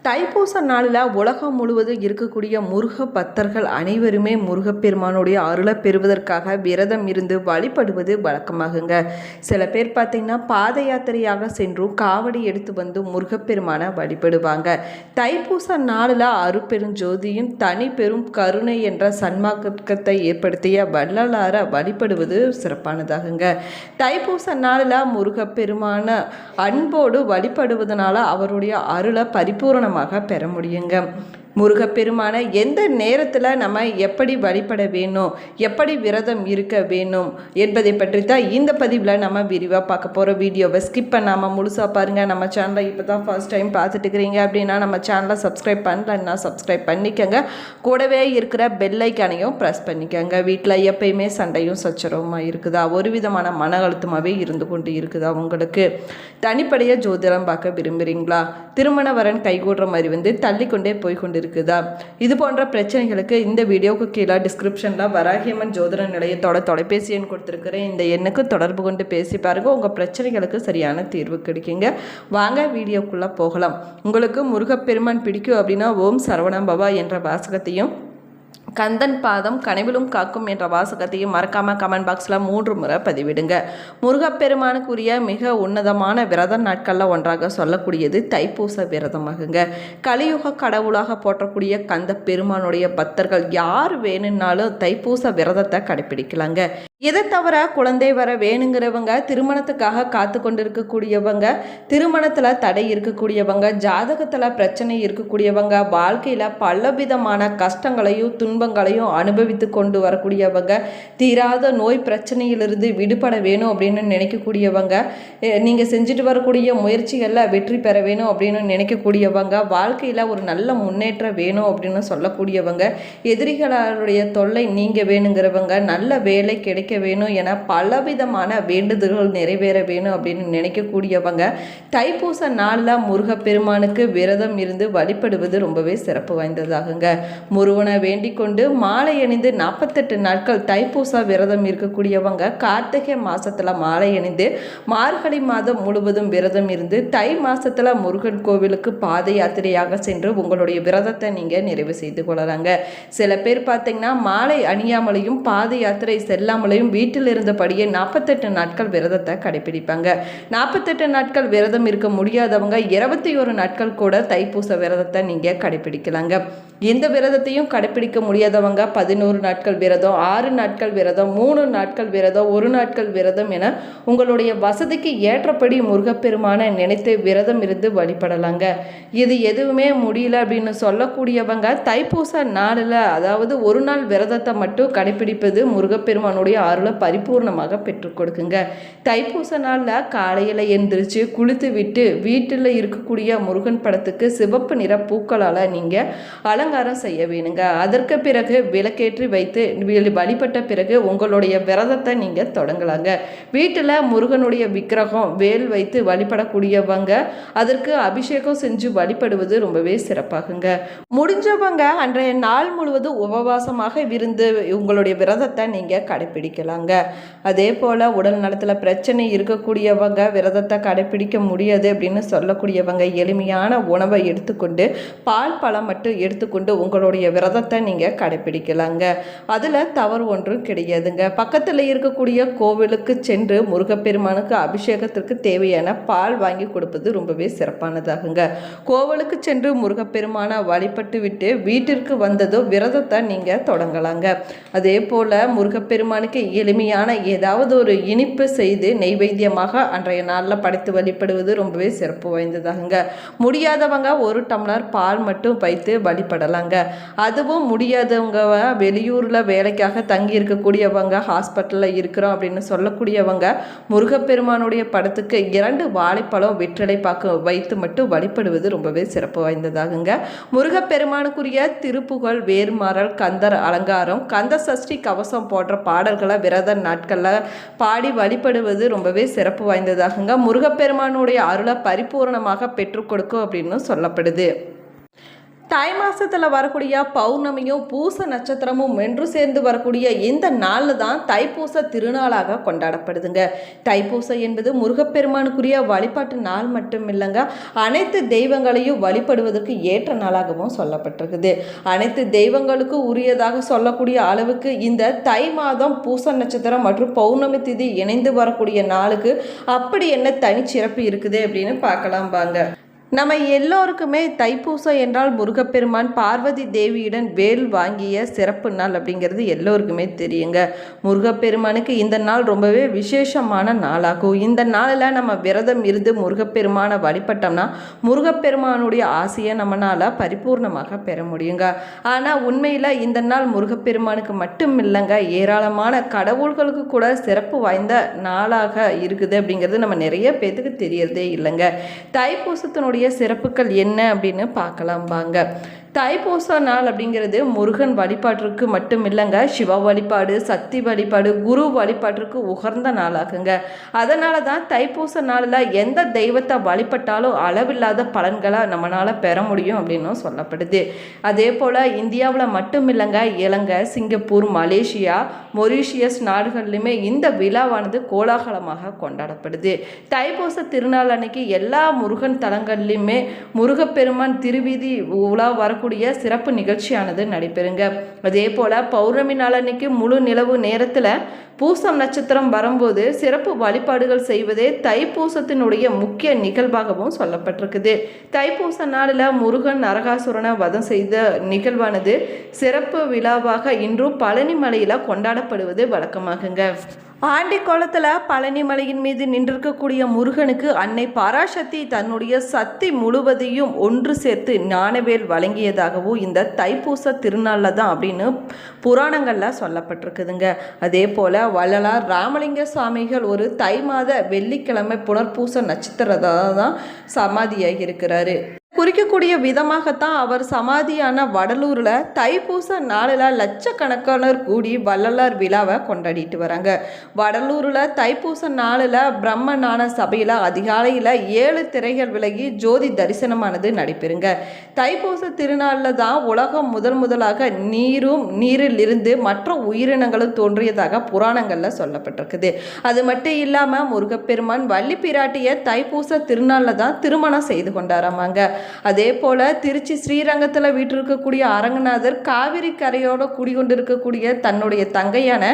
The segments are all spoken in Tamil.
தைப்பூச நாளில் உலகம் முழுவதும் இருக்கக்கூடிய முருக பக்தர்கள் அனைவருமே முருகப்பெருமானுடைய அருளை பெறுவதற்காக விரதம் இருந்து வழிபடுவது வழக்கமாகுங்க. சில பேர் பார்த்திங்கன்னா பாத யாத்திரையாக சென்றும் காவடி எடுத்து வந்து முருகப்பெருமானை வழிபடுவாங்க. தைப்பூச நாளில் அருப்பெருஞ்சோதியும் தனி பெரும் கருணை என்ற சன்மார்க்கத்தை ஏற்படுத்திய வள்ளலாரை வழிபடுவது சிறப்பானதாகுங்க. தைப்பூச நாளில் முருகப்பெருமான அன்போடு வழிபடுவதனால அவருடைய அருளை பரிபூரண பெற முடியுங்க. முருகப்பெருமானை எந்த நேரத்தில் நம்ம எப்படி வழிபட வேணும், எப்படி விரதம் இருக்க வேணும் என்பதை பற்றி தான் இந்த பதிவில் நம்ம விரிவாக பார்க்க போகிறோம். வீடியோவை ஸ்கிப் பண்ணாமல் முழுசாக பாருங்கள். நம்ம சேனலை இப்போ தான் ஃபர்ஸ்ட் டைம் பார்த்துட்டு இருக்கிறீங்க அப்படின்னா நம்ம சேனலை சப்ஸ்கிரைப் பண்ணலன்னா சப்ஸ்கிரைப் பண்ணிக்கோங்க. கூடவே இருக்கிற பெல் ஐக்கானையும் ப்ரெஸ் பண்ணிக்கோங்க. வீட்டில் எப்பயுமே சண்டையும் சச்சரவுமாக இருக்குதா, ஒரு விதமான மன அழுத்தமாகவே இருந்து கொண்டு இருக்குதா, உங்களுக்கு தனிப்படையாக ஜோதிடம் பார்க்க விரும்புகிறீங்களா, திருமண வரன் கைகூடுற மாதிரி வந்து தள்ளிக்கொண்டே போய்கொண்டு இருக்குதா, இது போன்ற பிரச்சனைகளுக்கு இந்த வீடியோவுக்கு கீழே டிஸ்கிரிப்ஷனில் வராகியம்மன் ஜோதிட நிலையத்தோட தொலைபேசி எண் கொடுத்துருக்குறேன். இந்த எண்ணுக்கு தொடர்பு கொண்டு பேசி பாருங்கள். உங்கள் பிரச்சனைகளுக்கு சரியான தீர்வு கிடைக்குங்க. வாங்க வீடியோக்குள்ளே போகலாம். உங்களுக்கு முருகப்பெருமான் பிடிக்கும் அப்படின்னா ஓம் சரவணம் பவா என்ற வாசகத்தையும் கந்தன் பாதம் கனவிலும் காக்கும் என்ற வாசகத்தையும் மறக்காமல் கமெண்ட் பாக்ஸில் 3 முறை பதிவிடுங்க. முருகப்பெருமானுக்குரிய மிக உன்னதமான விரத நாட்களில் ஒன்றாக சொல்லக்கூடியது தைப்பூச விரதமாகுங்க. கலியுக கடவுளாக போற்றக்கூடிய கந்த பெருமானுடைய பக்தர்கள் யார் வேணும்னாலும் தைப்பூச விரதத்தை கடைப்பிடிக்கலாங்க. இதை தவிர குழந்தை வர வேணுங்கிறவங்க, திருமணத்துக்காக காத்து கொண்டு இருக்கக்கூடியவங்க, திருமணத்தில் தடை இருக்கக்கூடியவங்க, ஜாதகத்தில் பிரச்சனை இருக்கக்கூடியவங்க, வாழ்க்கையில் பலவிதமான கஷ்டங்களையும் துன்பங்களையும் அனுபவித்து கொண்டு வரக்கூடியவங்க, தீராத நோய் பிரச்சனையிலிருந்து விடுபட வேணும் அப்படின்னு நினைக்கக்கூடியவங்க, நீங்கள் செஞ்சுட்டு வரக்கூடிய முயற்சிகளில் வெற்றி பெற வேணும் அப்படின்னு நினைக்கக்கூடியவங்க, வாழ்க்கையில் ஒரு நல்ல முன்னேற்றம் வேணும் அப்படின்னு சொல்லக்கூடியவங்க, எதிரிகளுடைய தொல்லை நீங்க வேணுங்கிறவங்க, நல்ல வேலை கிடைக்க வேணும் என பலவிதமான வேண்டுதல்கள் நிறைவேற வேணும் அப்படின்னு நினைக்கக்கூடியவங்க தைப்பூச நாளில் முருகப்பெருமானுக்கு விரதம் இருந்து வழிபடுவது ரொம்பவே சிறப்பு வாய்ந்ததாகுங்க. முருகனை வேண்டிக் கொண்டு மாலை அணிந்து 48 நாட்கள் தைப்பூச விரதம் இருக்கக்கூடியவங்க கார்த்திகை மாசத்துல மாலை அணிந்து மார்கழி மாதம் முழுவதும் விரதம் இருந்து தை மாசத்துல முருகன் கோவிலுக்கு பாத யாத்திரையாக சென்று உங்களுடைய விரதத்தை நீங்க நிறைவு செய்து கொள்ளலாங்க. சில பேர் பார்த்தீங்கன்னா மாலை அணியாமலையும் பாத யாத்திரை செல்லாமலையும் வீட்டில் இருந்தபடியே 48 நாட்கள் விரதத்தை கடைபிடிப்பாங்க. 48 நாட்கள் விரதம் இருக்க முடியாதவங்க 21 நாட்கள் கூட தைப்பூச விரதத்தை நீங்க கடைபிடிக்கலாங்க. இந்த விரதத்தையும் கடைபிடிக்க முடியாதவங்க 11 நாட்கள் விரதம், 6 நாட்கள் விரதம், 3 நாட்கள் விரதம், 1 நாட்கள் விரதம் என உங்களுடைய வசதிக்கு ஏற்றபடி முருகப்பெருமான நினைத்து விரதம் இருந்து வழிபடலாங்க. இது எதுவுமே முடியல அப்படின்னு சொல்லக்கூடியவங்க தைப்பூச நாளில், அதாவது ஒரு நாள் விரதத்தை மட்டும் கடைபிடிப்பது முருகப்பெருமானுடைய அருளை பரிபூர்ணமாக பெற்றுக் கொடுக்குங்க. தைப்பூச நாளில் காலையில் எந்திரிச்சு குளித்து விட்டு வீட்டில் இருக்கக்கூடிய முருகன் படத்துக்கு சிவப்பு நிற பூக்களால் நீங்கள் அலங்காரம் செய்ய வேணுங்க. அதற்கு பிறகு விளக்கேற்றி வைத்து வழிபட்ட பிறகு உங்களுடைய விரதத்தை நீங்கள் தொடங்கலாங்க. வீட்டில் முருகனுடைய விக்கிரகம் வேல் வைத்து வழிபடக்கூடியவங்க அதற்கு அபிஷேகம் செஞ்சு வழிபடுவது ரொம்பவே சிறப்பாகுங்க. முடிஞ்சவங்க அன்றைய நாள் முழுவதும் உபவாசமாக இருந்து உங்களுடைய விரதத்தை நீங்கள் கடைபிடிக்கலாங்க. அதே போல் உடல் நலத்தில் பிரச்சனை இருக்கக்கூடியவங்க விரதத்தை கடைபிடிக்க முடியாது அப்படின்னு சொல்லக்கூடியவங்க எளிமையான உணவை எடுத்துக்கொண்டு பால் பழம் மட்டும் எடுத்துக்கொண்டு உங்களுடைய விரதத்தை நீங்கள் கடைபிடிக்கலாங்க. அதில் தவறு ஒன்றும் கிடையாதுங்க. பக்கத்தில் இருக்கக்கூடிய கோவிலுக்கு சென்று முருகப்பெருமானுக்கு அபிஷேகத்திற்கு தேவையான பால் வாங்கி கொடுப்பது ரொம்பவே சிறப்பானதாகுங்க. கோவிலுக்கு சென்று முருகப்பெருமானை வழிபட்டு விட்டு வீட்டிற்கு வந்ததும் விரதத்தை நீங்கள் தொடங்கலாங்க. அதே போல் முருகப்பெருமானுக்கு எளிமையான ஏதாவது ஒரு இனிப்பு செய்து நெய்வேத்தியமாக அன்றைய நாளில் படைத்து வழிபடுவது ரொம்பவே சிறப்பு வாய்ந்ததாகுங்க. முடியாதவங்க 1 டம்ளர் பால் மட்டும் வைத்து வழிபடலாங்க. அதுவும் முடியாதவங்க, வெளியூரில் வேலைக்காக தங்கி இருக்கக்கூடியவங்க, ஹாஸ்பிட்டலில் இருக்கிறோம் அப்படின்னு சொல்லக்கூடியவங்க முருகப்பெருமானுடைய படத்துக்கு 2 வாழைப்பழம் வெற்றிலை பாக்கு வைத்து மட்டும் வழிபடுவது ரொம்பவே சிறப்பு வாய்ந்ததாகுங்க. முருகப்பெருமானுக்குரிய திருப்புகழ், வேர்மாறல், கந்தர் அலங்காரம், கந்த சஷ்டி கவசம் போன்ற பாடல்களை விரத நாட்களில் பாடி வழிபடுவது ரொம்பவே சிறப்பு வாய்ந்ததாகுங்க. முருகப்பெருமானுடைய அருளை பரிபூர்ணமாக பெற்றுக் கொடுக்கும் அப்படின்னு சொல்லப்படுது. தை மாசத்தில் வரக்கூடிய பௌர்ணமியும் பூச நட்சத்திரமும் ஒன்று சேர்ந்து வரக்கூடிய இந்த நாள் தான் தைப்பூச திருநாளாக கொண்டாடப்படுதுங்க. தைப்பூசம் என்பது முருகப்பெருமானுக்குரிய வழிபாட்டு நாள் மட்டும் இல்லைங்க, அனைத்து தெய்வங்களையும் வழிபடுவதற்கு ஏற்ற நாளாகவும் சொல்லப்பட்டிருக்குது. அனைத்து தெய்வங்களுக்கும் உரியதாக சொல்லக்கூடிய அளவுக்கு இந்த தை மாதம் பூச நட்சத்திரம் மற்றும் பௌர்ணமி திதி இணைந்து வரக்கூடிய நாளுக்கு அப்படி என்ன தனிச்சிறப்பு இருக்குது அப்படின்னு பார்க்கலாம் வாங்க. நம்ம எல்லோருக்குமே தைப்பூசம் என்றால் முருகப்பெருமான் பார்வதி தேவியுடன் வேல் வாங்கிய சிறப்பு நாள் அப்படிங்கிறது எல்லோருக்குமே தெரியுங்க. முருகப்பெருமானுக்கு இந்த நாள் ரொம்பவே விசேஷமான நாளாகும். இந்த நாளில் நம்ம விரதம் இருந்து முருகப்பெருமானை வழிபட்டோம்னா முருகப்பெருமானுடைய ஆசையை நம்மளால் பரிபூர்ணமாக பெற முடியுங்க. ஆனால் உண்மையில் இந்த நாள் முருகப்பெருமானுக்கு மட்டும் இல்லைங்க, ஏராளமான கடவுள்களுக்கு கூட சிறப்பு வாய்ந்த நாளாக இருக்குது அப்படிங்கிறது நம்ம நிறைய பேத்துக்கு தெரியறதே இல்லைங்க. தைப்பூசத்தினுடைய சிறப்புகள் என்ன அப்படின்னு பார்க்கலாம் வாங்க. தைப்பூச நாள் அப்படிங்கிறது முருகன் வழிபாட்டிற்கு மட்டும் இல்லைங்க, சிவ வழிபாடு, சக்தி வழிபாடு, குரு வழிபாட்டிற்கு உகர்ந்த நாளாகுங்க. அதனால தான் தைப்பூச நாளில் எந்த தெய்வத்தை வழிபட்டாலும் அளவில்லாத பலன்களை நம்மளால் பெற முடியும் அப்படின்னும் சொல்லப்படுது. அதே போல் இந்தியாவில் மட்டும் இல்லைங்க, இலங்கை, சிங்கப்பூர், மலேசியா, மொரீஷியஸ் நாடுகள்லையுமே இந்த விழாவானது கோலாகலமாக கொண்டாடப்படுது. தைப்பூச திருநாள் அன்னைக்கு எல்லா முருகன் தலங்கள்லையுமே முருகப்பெருமான் திருவீதி உலா வரக்கூடிய சிறப்பு நிகழ்ச்சியானது நடைபெறுங்க. அதே போல பௌர்ணமி நாள் அன்னைக்கு முழு நிலவு நேரத்தில் பூசம் நட்சத்திரம் வரும்போது சிறப்பு வழிபாடுகள் செய்வதே தைப்பூசத்தினுடைய முக்கிய நிகழ்வாகவும் சொல்லப்பட்டிருக்குது. தைப்பூச நாளில் முருகன் நரகாசுரனை வதம் செய்த நிகழ்வானது சிறப்பு விழாவாக இன்றும் பழனி மலையில் கொண்டாடப்படுவது வழக்கமாகுங்க. ஆண்டி கோலத்தில் பழனி மலையின் மீது நின்றிருக்கக்கூடிய முருகனுக்கு அன்னை பராசக்தி தன்னுடைய சக்தி முழுவதையும் ஒன்று சேர்த்து ஞானவேல் வழங்கியதாகவும் இந்த தைப்பூச திருநாளில் தான் அப்படின்னு புராணங்களில் சொல்லப்பட்டிருக்குதுங்க. அதே போல் வள்ளலார் ராமலிங்க சுவாமிகள் ஒரு தை மாத வெள்ளிக்கிழமை புனர்பூச நட்சத்திரத்தான் தான் சமாதியாகி இருக்கிறாரு. குறிக்கக்கூடிய விதமாகத்தான் அவர் சமாதியான வடலூரில் தைப்பூச நாளில் லட்சக்கணக்கானோர் கூடி வள்ளலார் விழாவை கொண்டாடிட்டு வராங்க. வடலூரில் தைப்பூச நாளில் பிரம்ம ஞான சபையில் அதிகாலையில் 7 திரைகள் விலகி ஜோதி தரிசனமானது நடைபெறுங்க. தைப்பூச திருநாளில் தான் உலகம் முதலாக நீரில் இருந்து மற்ற உயிரினங்களும் தோன்றியதாக புராணங்களில் சொல்லப்பட்டிருக்குது. அது மட்டும் இல்லாமல் முருகப்பெருமான் வள்ளி பிராட்டிய தைப்பூச திருநாளில் தான் திருமணம் செய்து கொண்டாராமாங்க. அதே போல திருச்சி ஸ்ரீரங்கத்தில் வீற்றிருக்கக்கூடிய அரங்கநாதர் காவிரி கரையோடு குடிகொண்டிருக்கக்கூடிய தன்னுடைய தங்கையான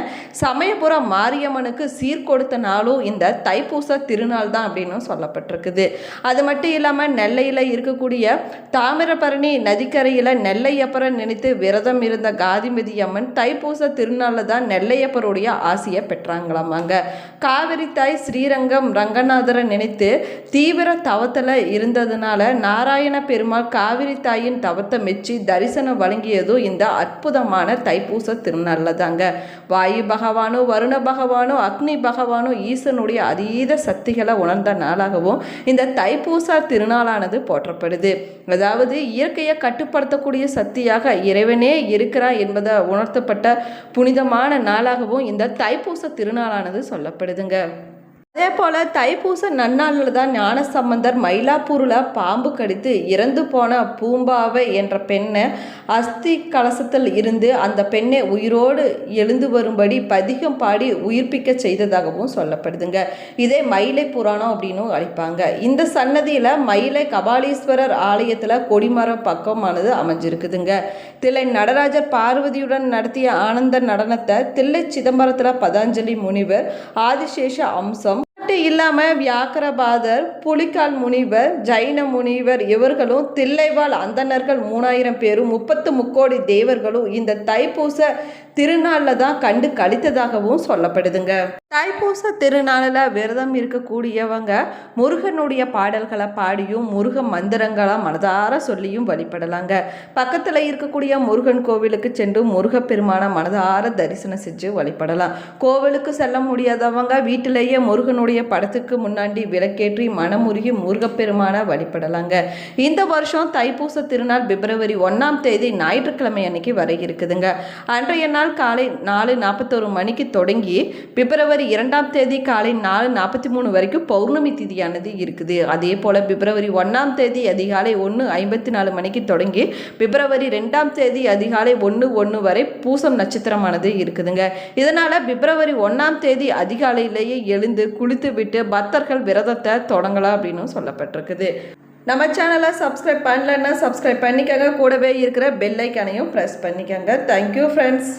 சமயபுரம் மாரியம்மனுக்கு சீர் கொடுத்த நாளும் இந்த தைப்பூச திருநாள் தான் அப்படின்னு சொல்லப்பட்டிருக்குது. அது மட்டும் இல்லாமல் நெல்லையில் இருக்கக்கூடிய தாமிரபரணி நதிக்கரையில் நெல்லையப்பரை நினைத்து விரதம் இருந்த காதிமதி அம்மன் தைப்பூச திருநாளில் தான் நெல்லையப்பருடைய ஆசையை பெற்றாங்களாமாங்க. காவிரி தாய் ஸ்ரீரங்கம் ரங்கநாதரை நினைத்து தீவிர தவத்தில் இருந்ததுனால நாராயண பெருமாள் காவிரி தாயின் தவத்தை மெச்சி தரிசனம் வழங்கியதும் இந்த அற்புதமான தைப்பூச திருநாளில் தாங்க. வாயு பகவானும் வருண பகவானும் அக்னி பகவானும் ஈசனுடைய அதீத சக்திகளை உணர்ந்த நாளாகவும் இந்த தைப்பூச திருநாளானது போற்றப்படுது. அதாவது இயற்கையை கட்டுப்படுத்தக்கூடிய சக்தியாக இறைவனே இருக்கிறார் என்பதை உணர்த்தப்பட்ட புனிதமான நாளாகவும் இந்த தைப்பூச திருநாளானது சொல்லப்படுதுங்க. அதே போல் தைப்பூச நன்னாளில் தான் ஞானசம்பந்தர் மயிலாப்பூரில் பாம்பு கடித்து இறந்து போன பூம்பாவை என்ற பெண்ணை அஸ்தி கலசத்தில் இருந்து அந்த பெண்ணை உயிரோடு எழுந்து வரும்படி பதிகம் பாடி உயிர்ப்பிக்க செய்ததாகவும் சொல்லப்படுதுங்க. இதே மயிலை புராணம் அப்படின்னு அழைப்பாங்க. இந்த சன்னதியில் மயிலை கபாலீஸ்வரர் ஆலயத்தில் கொடிமரம் பக்கமானது அமைஞ்சிருக்குதுங்க. தில்லை நடராஜர் பார்வதியுடன் நடத்திய ஆனந்த நடனத்தை தில்லை சிதம்பரத்தில் பதஞ்சலி முனிவர், ஆதிசேஷ அம்சம் இல்லாமல் வியாக்கரபாதர், புலிக்கால் முனிவர், ஜைன முனிவர் இவர்களும் தில்லைவாழ் அந்தணர்கள் 3000 பேரும் 30 முக்கோடி தேவர்களும் இந்த தைப்பூச திருநாளில் தான் கண்டு கழித்ததாகவும் சொல்லப்படுதுங்க. தைப்பூச திருநாளில் விரதம் இருக்கக்கூடியவங்க முருகனுடைய பாடல்களை பாடியும் முருக மந்திரங்களை மனதார சொல்லியும் வழிபடலாங்க. பக்கத்தில் இருக்கக்கூடிய முருகன் கோவிலுக்கு சென்று முருகப்பெருமான மனதார தரிசனம் செஞ்சு வழிபடலாம். கோவிலுக்கு செல்ல முடியாதவங்க வீட்டிலேயே முருகனுடைய முருகனுடைய படத்துக்கு முன்னாடி விளக்கேற்றி மனமுருகி முருகப்பெருமான வழிபடலாங்க. இந்த வருஷம் தைப்பூச திருநாள் பிப்ரவரி 1ஆம் தேதி ஞாயிற்றுக்கிழமை அன்னைக்கு வர இருக்குதுங்க. அன்றைய நாள் காலை 4:41 மணிக்கு தொடங்கி பிப்ரவரி 2ஆம் தேதி காலை 4:43 வரைக்கும் பௌர்ணமி திதியானது இருக்குது. அதே போல் பிப்ரவரி 1ஆம் தேதி அதிகாலை 1:54 மணிக்கு தொடங்கி பிப்ரவரி 2ஆம் தேதி அதிகாலை 1:01 வரை பூசம் நட்சத்திரமானது இருக்குதுங்க. இதனால் பிப்ரவரி 1ஆம் தேதி அதிகாலையிலேயே எழுந்து குளித்து விட்டு பக்தர்கள் விரதத்தை தொடங்கலாம் அப்படின்னு சொல்லப்பட்டிருக்குது. நம்ம சேனலை சப்ஸ்கிரைப் பண்ணலன்னா சப்ஸ்கிரைப் பண்ணிக்கங்க. கூடவே இருக்கிற பெல் ஐக்கானையும் ப்ரெஸ் பண்ணிக்கங்க. Thank you friends.